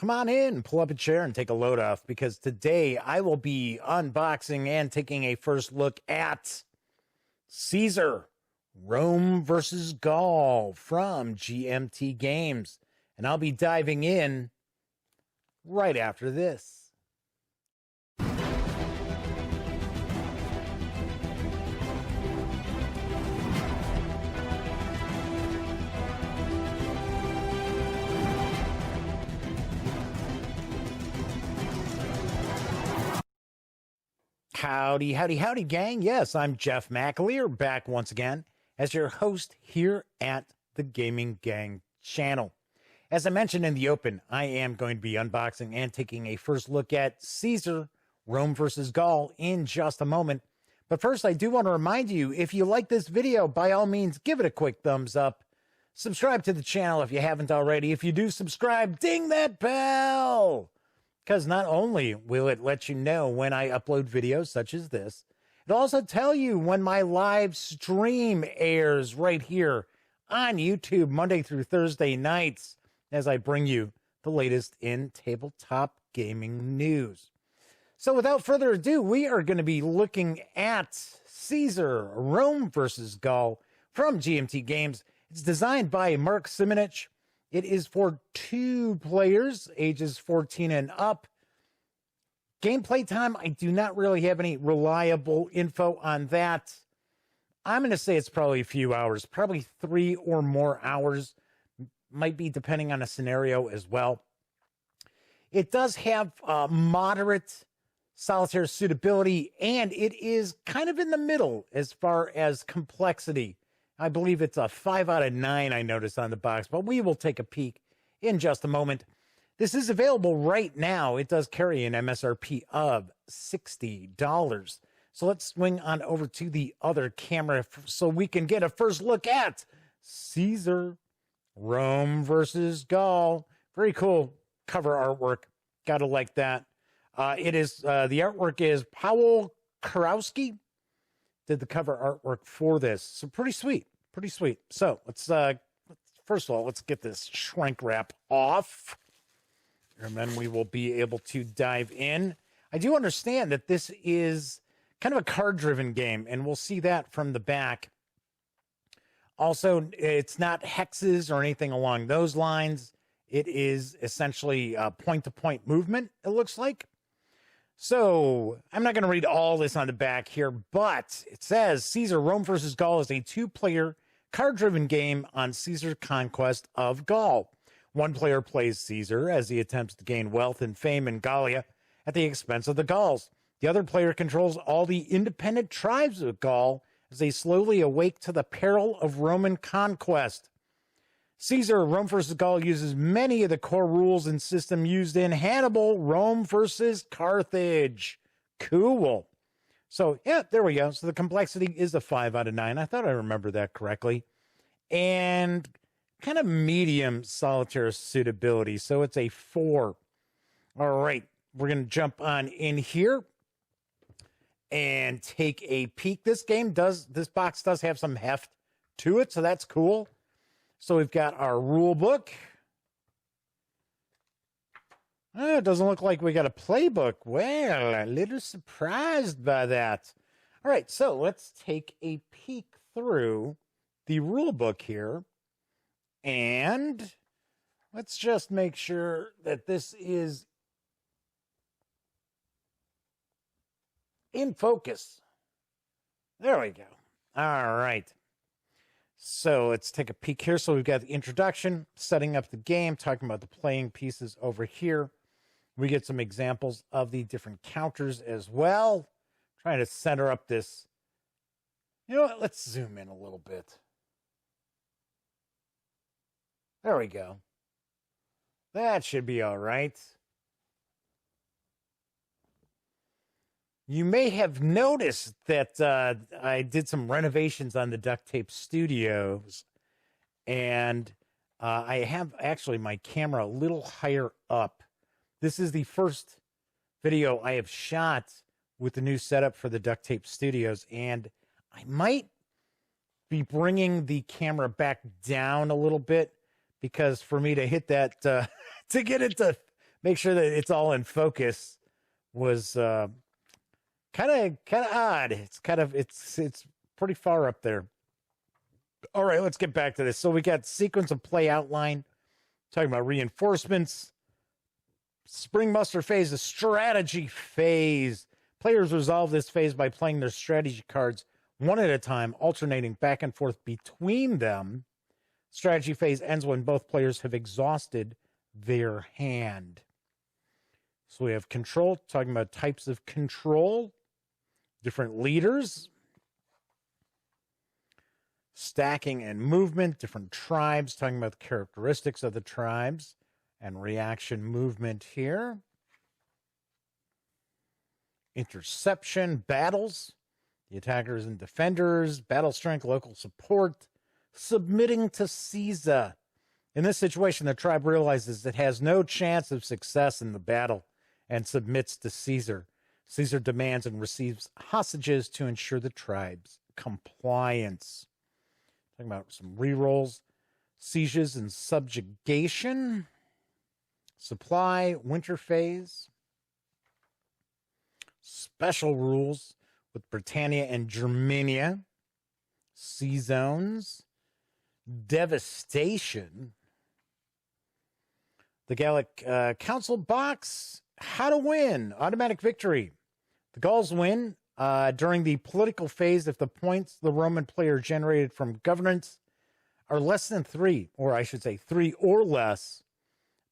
Come on in, pull up a chair and take a load off, because today I will be unboxing and taking a first look at Caesar, Rome versus Gaul from GMT Games. And I'll be diving in right after this. Howdy, howdy, howdy, gang. Yes, I'm Jeff McAleer, back once again as your host here at the Gaming Gang channel. As I mentioned in the open, I am going to be unboxing and taking a first look at Caesar, Rome versus Gaul in just a moment. But first, I do want to remind you, if you like this video, by all means, give it a quick thumbs up. Subscribe to the channel if you haven't already. If you do subscribe, ding that bell! Because not only will it let you know when I upload videos such as this, it'll also tell you when my live stream airs right here on YouTube Monday through Thursday nights as I bring you the latest in tabletop gaming news. So without further ado, we are going to be looking at Caesar, Rome versus Gaul from GMT Games. It's designed by Mark Simonich. It is for 2 players, ages 14 and up. Gameplay time, I do not really have any reliable info on that. I'm going to say it's probably a few hours, probably 3 or more hours. Might be depending on a scenario as well. It does have moderate solitaire suitability, and it is kind of in the middle as far as complexity. I believe it's a 5 out of 9 I noticed on the box, but we will take a peek in just a moment. This is available right now. It does carry an MSRP of $60. So let's swing on over to the other camera so we can get a first look at Caesar, Rome versus Gaul. Very cool cover artwork. Gotta like that. The artwork is Paweł Kurowski. Did the cover artwork for this. So pretty sweet. Pretty sweet. So let's first of all, let's get this shrink wrap off. And then we will be able to dive in. I do understand that this is kind of a card-driven game, and we'll see that from the back. Also, it's not hexes or anything along those lines. It is essentially point-to-point movement, it looks like. So, I'm not going to read all this on the back here, but it says Caesar, Rome versus Gaul is a 2-player card-driven game on Caesar's conquest of Gaul. One player plays Caesar as he attempts to gain wealth and fame in Gallia at the expense of the Gauls. The other player controls all the independent tribes of Gaul as they slowly awake to the peril of Roman conquest. Caesar, Rome versus Gaul uses many of the core rules and system used in Hannibal, Rome versus Carthage. Cool. So, yeah, there we go. So the complexity is a 5 out of 9. I thought I remembered that correctly. And kind of medium solitaire suitability. So it's a 4. All right. We're going to jump on in here and take a peek. This box does have some heft to it, so that's cool. So we've got our rule book. Oh, it doesn't look like we got a playbook. Well, a little surprised by that. All right, so let's take a peek through the rule book here. And let's just make sure that this is in focus. There we go. All right. So let's take a peek here. So we've got the introduction, setting up the game, talking about the playing pieces over here. We get some examples of the different counters as well. Trying to center up this. You know what? Let's zoom in a little bit. There we go. That should be all right. You may have noticed that I did some renovations on the Duct Tape Studios, and I have actually my camera a little higher up. This is the first video I have shot with the new setup for the Duct Tape Studios, and I might be bringing the camera back down a little bit, because for me to hit that, to get it to make sure that it's all in focus was kind of odd. It's pretty far up there. All right, let's get back to this. So we got sequence of play outline, talking about reinforcements, spring muster phase, the strategy phase. Players resolve this phase by playing their strategy cards one at a time, alternating back and forth between them. Strategy phase ends when both players have exhausted their hand. So we have control, talking about types of control, different leaders, stacking and movement, different tribes, talking about the characteristics of the tribes, and reaction movement here. Interception, battles, the attackers and defenders, battle strength, local support, submitting to Caesar. In this situation, the tribe realizes it has no chance of success in the battle and submits to Caesar. Caesar demands and receives hostages to ensure the tribe's compliance. Talking about some rerolls, sieges and subjugation, supply, winter phase, special rules with Britannia and Germania, sea zones, devastation, the Gallic Council box, how to win, automatic victory. The Gauls win during the political phase if the points the Roman player generated from governance are less than 3, or I should say 3 or less,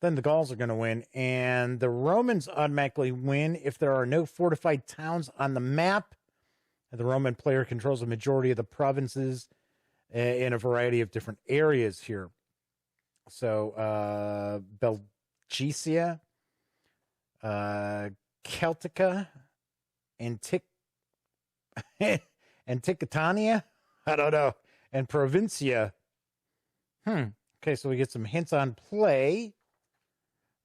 then the Gauls are going to win. And the Romans automatically win if there are no fortified towns on the map. And the Roman player controls a majority of the provinces in a variety of different areas here. So Belgicia, Celtica, Antiquitania, I don't know, and Provincia. Okay, so we get some hints on play.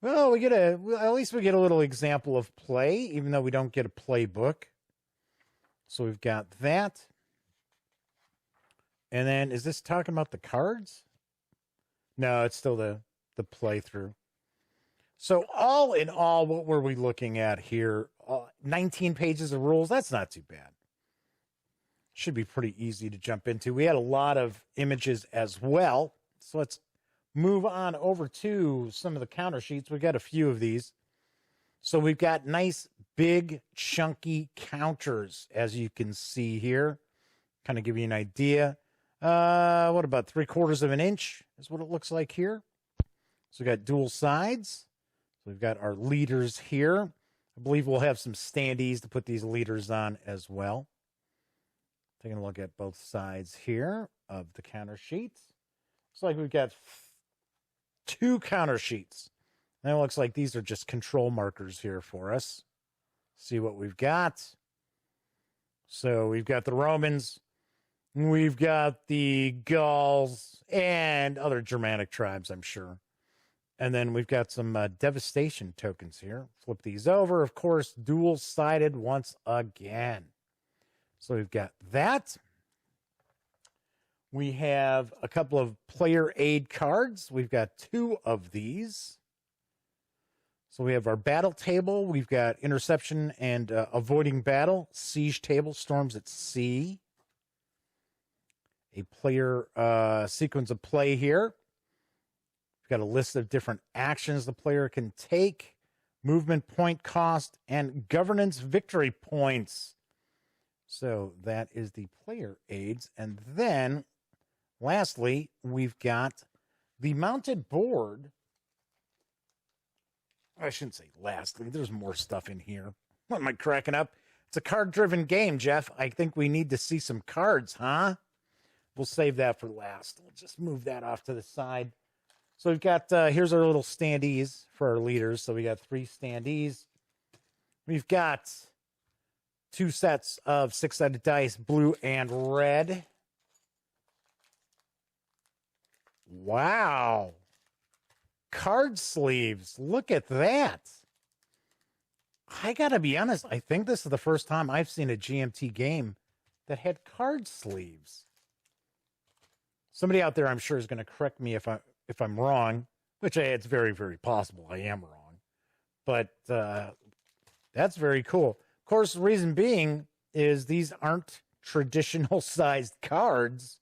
Well, at least we get a little example of play, even though we don't get a playbook. So we've got that. And then, is this talking about the cards? No, it's still the playthrough. So all in all, what were we looking at here? 19 pages of rules. That's not too bad. Should be pretty easy to jump into. We had a lot of images as well. So let's move on over to some of the counter sheets. We got a few of these. So we've got nice, big, chunky counters, as you can see here. Kind of give you an idea. What about 3/4 of an inch is what it looks like here. So we got dual sides. So we've got our leaders here. I believe we'll have some standees to put these leaders on as well. Taking a look at both sides here of the counter sheets. Looks like we've got 2 counter sheets. And it looks like these are just control markers here for us. See what we've got. So we've got the Romans. We've got the Gauls and other Germanic tribes, I'm sure. And then we've got some devastation tokens here. Flip these over. Of course, dual-sided once again. So we've got that. We have a couple of player aid cards. We've got 2 of these. So we have our battle table. We've got interception and avoiding battle. Siege table, storms at sea. A player sequence of play here. We've got a list of different actions the player can take, movement point cost, and governance victory points. So that is the player aids. And then, lastly, we've got the mounted board. I shouldn't say lastly. There's more stuff in here. What am I cracking up? It's a card-driven game, Jeff. I think we need to see some cards, huh? We'll save that for last. We'll just move that off to the side. So we've got, here's our little standees for our leaders. So we got 3 standees. We've got 2 sets of 6-sided dice, blue and red. Wow. Card sleeves. Look at that. I got to be honest. I think this is the first time I've seen a GMT game that had card sleeves. Somebody out there, I'm sure, is going to correct me if I'm wrong, which it's very, very possible I am wrong. But that's very cool. Of course, the reason being is these aren't traditional sized cards.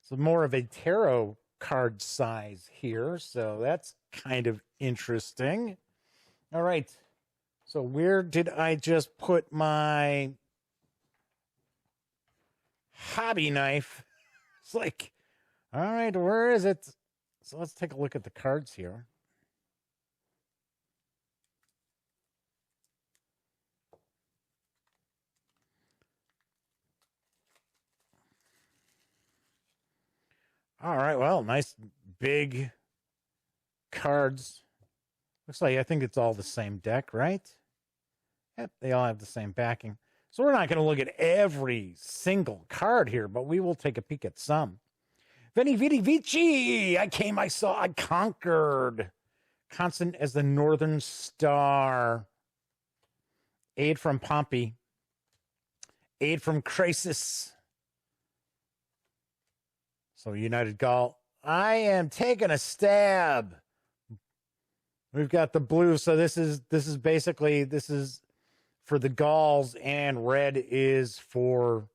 It's more of a tarot card size here. So that's kind of interesting. All right. So where did I just put my hobby knife? It's like, all right, where is it? So let's take a look at the cards here. All right, well, nice big cards. Looks like I think it's all the same deck, right? Yep, they all have the same backing. So we're not going to look at every single card here, but we will take a peek at some. Veni, Vidi, Vici! I came, I saw, I conquered. Constant as the Northern Star. Aid from Pompey. Aid from Crassus. So United Gaul. I am taking a stab. We've got the blue, so this is basically for the Gauls, and red is for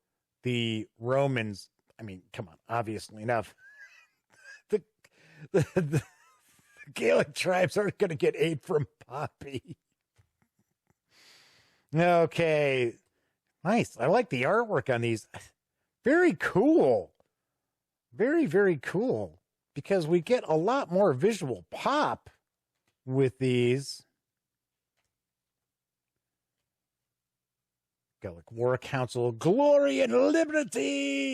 the Romans. I mean, come on, obviously enough. The Gallic tribes aren't going to get aid from Poppy. Okay, nice. I like the artwork on these. Very cool. Very, very cool, because we get a lot more visual pop with these. Gallic War Council, glory and liberty.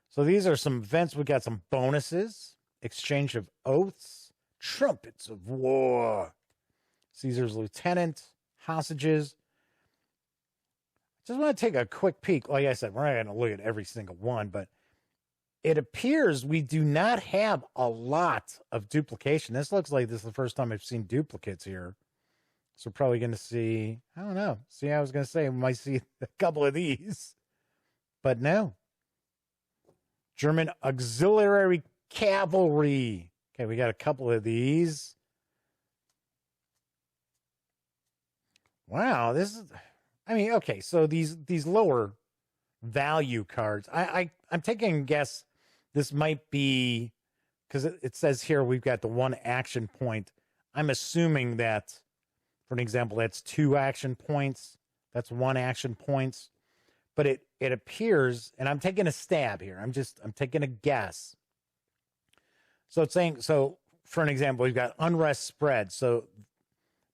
So these are some events. We got some bonuses, exchange of oaths, trumpets of war, Caesar's lieutenant, hostages. Just want to take a quick peek. Like I said, we're not going to look at every single one, but it appears we do not have a lot of duplication. This looks like this is the first time I've seen duplicates here. So we're probably going to see, I don't know. See, I was going to say we might see a couple of these, but no. German auxiliary cavalry. Okay, we got a couple of these. Wow, this is, I mean, okay, so these lower value cards, I'm taking a guess this might be, because it says here we've got the one action point. I'm assuming that, for an example, that's 2 action points. That's 1 action points. But it appears, and I'm taking a stab here. I'm taking a guess. So it's saying, so for an example, we've got unrest spread. So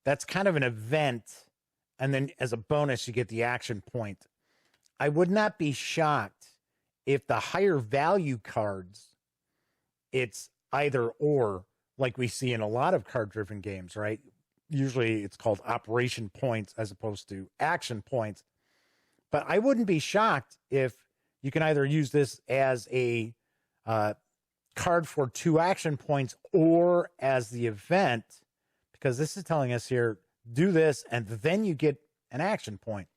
that's kind of an event. And then as a bonus, you get the action point. I would not be shocked if the higher value cards, it's either or, like we see in a lot of card-driven games, right? Usually it's called operation points as opposed to action points. But I wouldn't be shocked if you can either use this as a card for 2 action points or as the event, because this is telling us here, do this, and then you get an action point.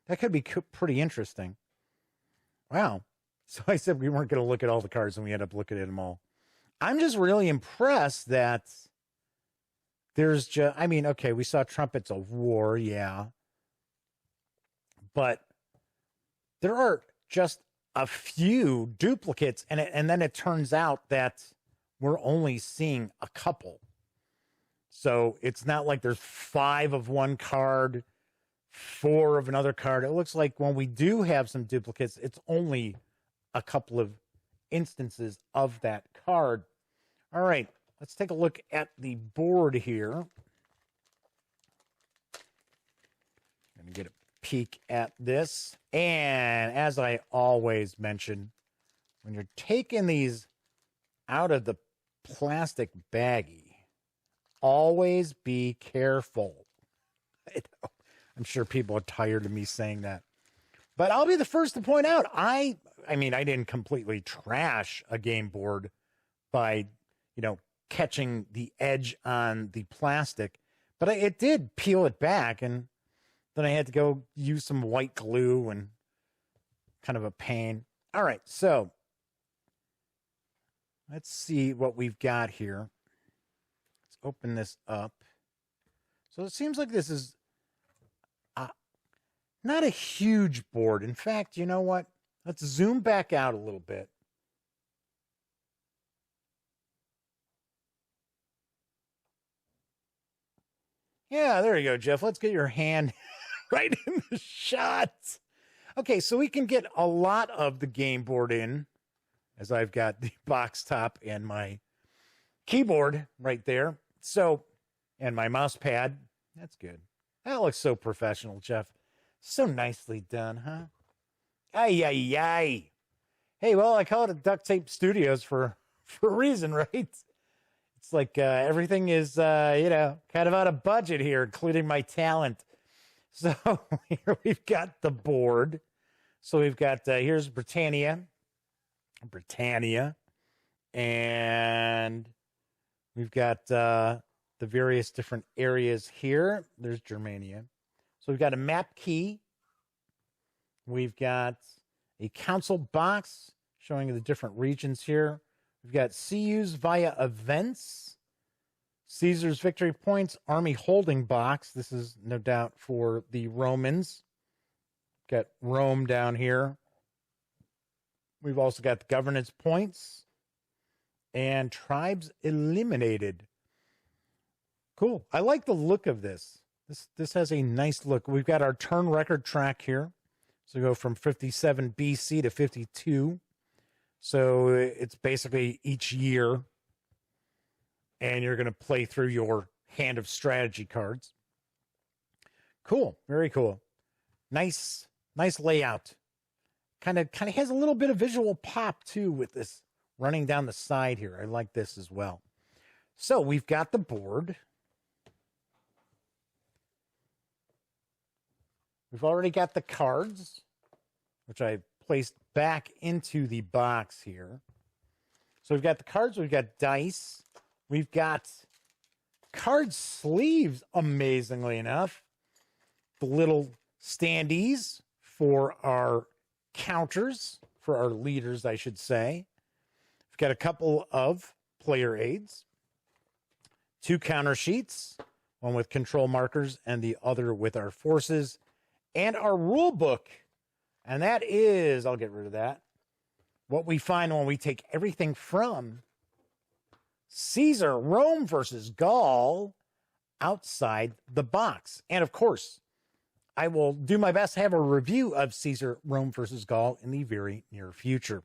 That could be pretty interesting. Wow. So I said we weren't going to look at all the cards, and we ended up looking at them all. I'm just really impressed that there's just, I mean, okay, we saw Trumpets of War, yeah. But there are just a few duplicates, and then it turns out that we're only seeing a couple. So it's not like there's 5 of one card, 4 of another card. It looks like when we do have some duplicates, it's only a couple of instances of that card. All right, let's take a look at the board here. I'm going to get a peek at this. And as I always mention, when you're taking these out of the plastic baggie, always be careful. I'm sure people are tired of me saying that. But I'll be the first to point out, I mean, I didn't completely trash a game board by, catching the edge on the plastic, but it did peel it back, and then I had to go use some white glue, and kind of a pain. All right, so let's see what we've got here. Let's open this up. So it seems like this is not a huge board. In fact, you know what? Let's zoom back out a little bit. Yeah, there you go, Jeff. Let's get your hand right in the shot. Okay, so we can get a lot of the game board in, as I've got the box top and my keyboard right there. So, and my mouse pad. That's good. That looks so professional, Jeff. So nicely done, huh? Ay, ay, ay. Hey, well, I call it Duct Tape Studios for a reason, right? It's like everything is, kind of out of budget here, including my talent. So here we've got the board. So we've got, here's Britannia, and we've got the various different areas here. There's Germania. So we've got a map key. We've got a council box showing the different regions here. We've got CUs via events, Caesar's victory points, army holding box. This is no doubt for the Romans. Got Rome down here. We've also got the governance points and tribes eliminated. Cool. I like the look of this. This has a nice look. We've got our turn record track here. So we go from 57 BC to 52. So it's basically each year. And you're going to play through your hand of strategy cards. Cool. Very cool. Nice layout. Kind of has a little bit of visual pop too with this running down the side here. I like this as well. So we've got the board. We've already got the cards, which I placed back into the box here. So we've got the cards, we've got dice, we've got card sleeves, amazingly enough. The little standees for our counters, for our leaders, I should say. We've got a couple of player aids, 2 counter sheets, one with control markers and the other with our forces, and our rule book. And that is, I'll get rid of that, what we find when we take everything from Caesar, Rome versus Gaul, outside the box. And of course, I will do my best to have a review of Caesar, Rome versus Gaul in the very near future.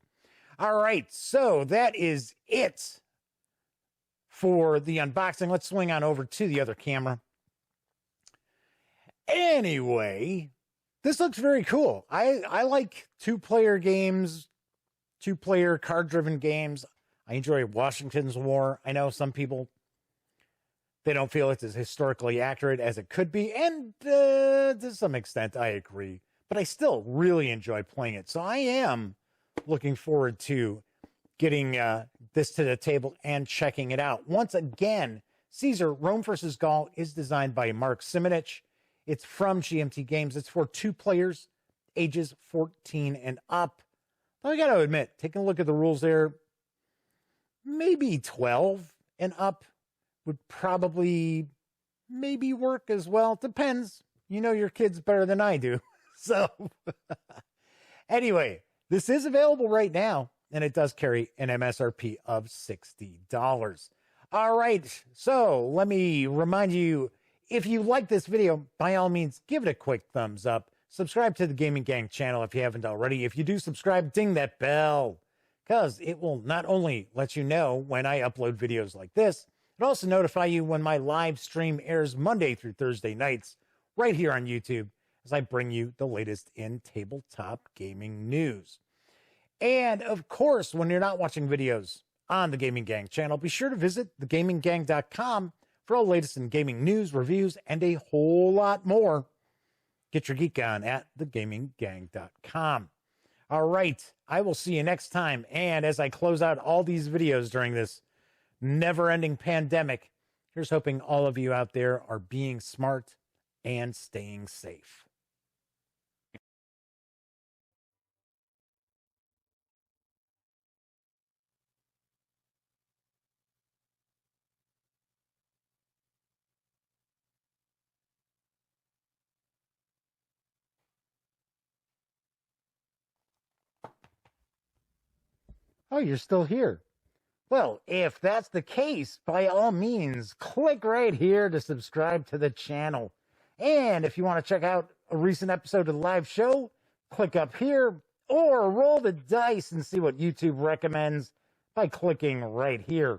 All right, so that is it for the unboxing. Let's swing on over to the other camera. Anyway, this looks very cool. I like 2-player games, 2-player card-driven games. I enjoy Washington's War. I know some people, they don't feel it's as historically accurate as it could be, and to some extent, I agree. But I still really enjoy playing it. So I am looking forward to getting this to the table and checking it out. Once again, Caesar, Rome versus Gaul is designed by Mark Simonich. It's from GMT Games. It's for 2 players, ages 14 and up. But I got to admit, taking a look at the rules there, maybe 12 and up would probably maybe work as well. Depends. You know your kids better than I do. So anyway, this is available right now, and it does carry an MSRP of $60. All right, so let me remind you, if you like this video, by all means, give it a quick thumbs up. Subscribe to the Gaming Gang channel if you haven't already. If you do subscribe, ding that bell, because it will not only let you know when I upload videos like this, it also notify you when my live stream airs Monday through Thursday nights right here on YouTube as I bring you the latest in tabletop gaming news. And of course, when you're not watching videos on the Gaming Gang channel, be sure to visit thegaminggang.com for all the latest in gaming news, reviews, and a whole lot more. Get your geek on at thegaminggang.com. All right, I will see you next time. And as I close out all these videos during this never-ending pandemic, here's hoping all of you out there are being smart and staying safe. Oh, you're still here. Well, if that's the case, by all means, click right here to subscribe to the channel. And if you want to check out a recent episode of the live show, click up here or roll the dice and see what YouTube recommends by clicking right here.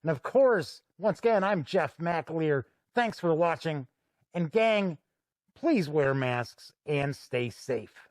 And of course, once again, I'm Jeff McAleer. Thanks for watching. And gang, please wear masks and stay safe.